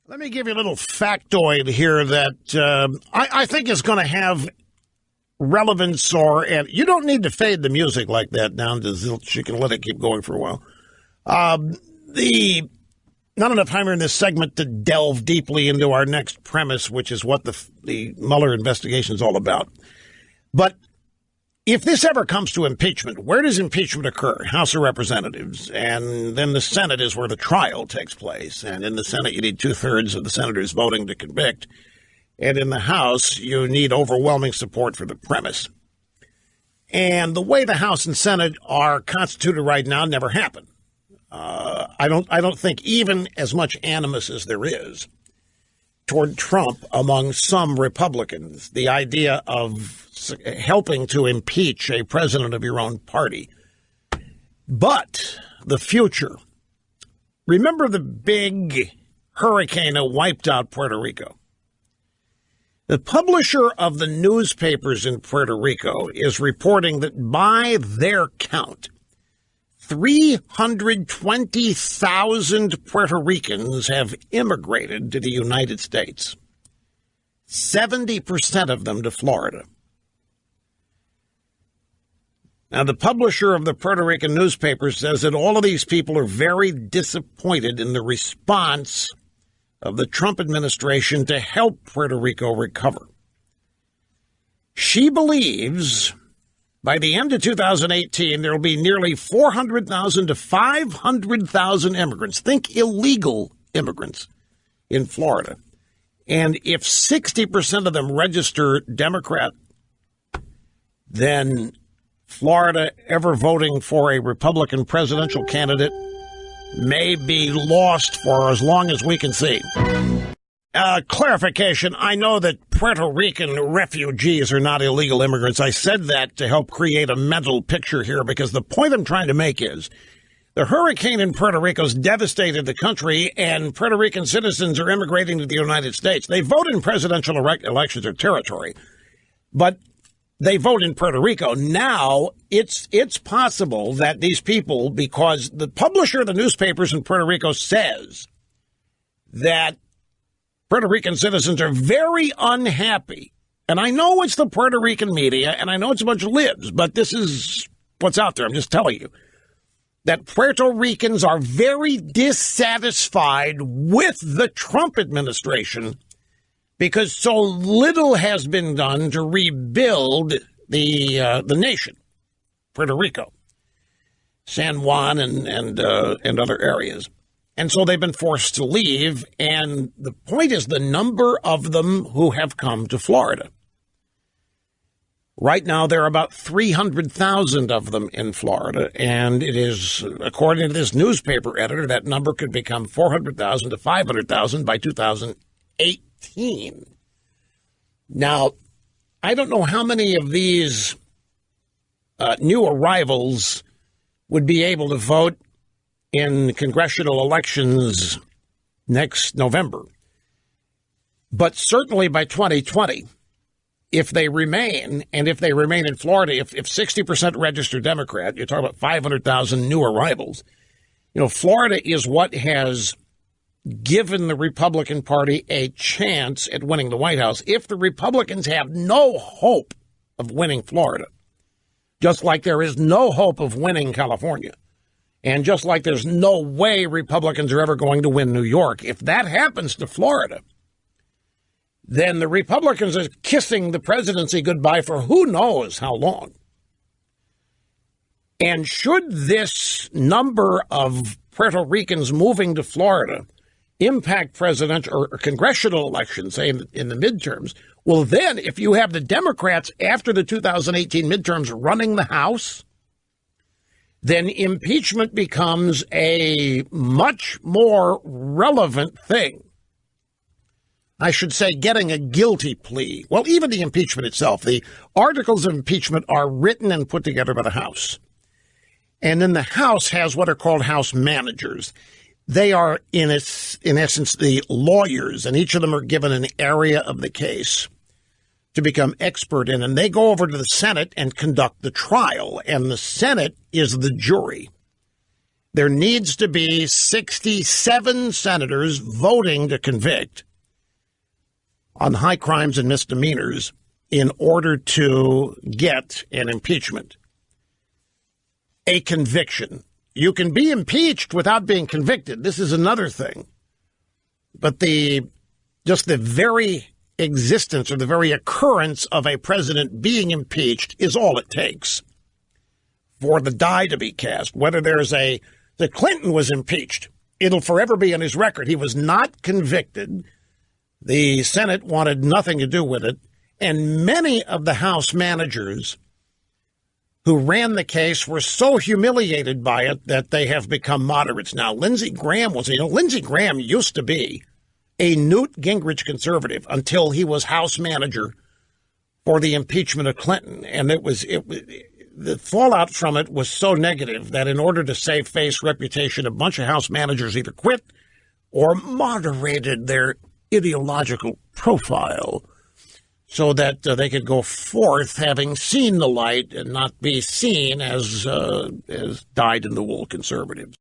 Let me give you a little factoid here that I think is going to have relevance, and you don't need to fade the music like that down to zilch. You can let it keep going for a while. Not enough time here in this segment to delve deeply into our next premise, which is what the Mueller investigation is all about. But if this ever comes to impeachment, where does impeachment occur? House of Representatives. And then the Senate is where the trial takes place. And in the Senate, you need 2/3 of the senators voting to convict. And in the House, you need overwhelming support for the premise. And the way the House and Senate are constituted right now never happened. I don't think even as much animus as there is toward Trump among some Republicans, the idea of helping to impeach a president of your own party. But the future. Remember the big hurricane that wiped out Puerto Rico? The publisher of the newspapers in Puerto Rico is reporting that by their count, 320,000 Puerto Ricans have immigrated to the United States, 70% of them to Florida. Now, the publisher of the Puerto Rican newspaper says that all of these people are very disappointed in the response of the Trump administration to help Puerto Rico recover. She believes by the end of 2018, there will be nearly 400,000 to 500,000 immigrants. Think illegal immigrants in Florida. And if 60% of them register Democrat, then Florida ever voting for a Republican presidential candidate may be lost for as long as we can see. Clarification, I know that Puerto Rican refugees are not illegal immigrants. I said that to help create a mental picture here because the point I'm trying to make is the hurricane in Puerto Rico has devastated the country and Puerto Rican citizens are immigrating to the United States. They vote in presidential elections or territory, but they vote in Puerto Rico. Now, it's possible that these people, because the publisher of the newspapers in Puerto Rico says that Puerto Rican citizens are very unhappy. And I know it's the Puerto Rican media, and I know it's a bunch of libs, but this is what's out there. I'm just telling you that Puerto Ricans are very dissatisfied with the Trump administration because so little has been done to rebuild the nation, Puerto Rico, San Juan, and other areas. And so they've been forced to leave. And the point is the number of them who have come to Florida. Right now, there are about 300,000 of them in Florida. And it is, according to this newspaper editor, that number could become 400,000 to 500,000 by 2018. Now, I don't know how many of these new arrivals would be able to vote in congressional elections next November. But certainly by 2020, if they remain, and if they remain in Florida, if 60% register Democrat, you're talking about 500,000 new arrivals. You know, Florida is what has given the Republican Party a chance at winning the White House. If the Republicans have no hope of winning Florida, just like there is no hope of winning California, and just like there's no way Republicans are ever going to win New York, if that happens to Florida, then the Republicans are kissing the presidency goodbye for who knows how long. And should this number of Puerto Ricans moving to Florida impact presidential or congressional elections, say in the midterms, well, then if you have the Democrats after the 2018 midterms running the House, then impeachment becomes a much more relevant thing. I should say getting a guilty plea. Well, even the impeachment itself, the articles of impeachment are written and put together by the House. And then the House has what are called House managers. They are, in essence, the lawyers, and each of them are given an area of the case to become expert in, and they go over to the Senate and conduct the trial, and the Senate is the jury. There needs to be 67 senators voting to convict on high crimes and misdemeanors in order to get an impeachment, a conviction. You can be impeached without being convicted. This is another thing. But just the very existence or the very occurrence of a president being impeached is all it takes for the die to be cast. Whether the Clinton was impeached, it'll forever be on his record. He was not convicted. The Senate wanted nothing to do with it. And many of the House managers who ran the case were so humiliated by it that they have become moderates now. Lindsey Graham used to be a Newt Gingrich conservative until he was House manager for the impeachment of Clinton. And the fallout from it was so negative that in order to save face, reputation, a bunch of House managers either quit or moderated their ideological profile so that they could go forth having seen the light and not be seen as dyed-in-the-wool conservatives.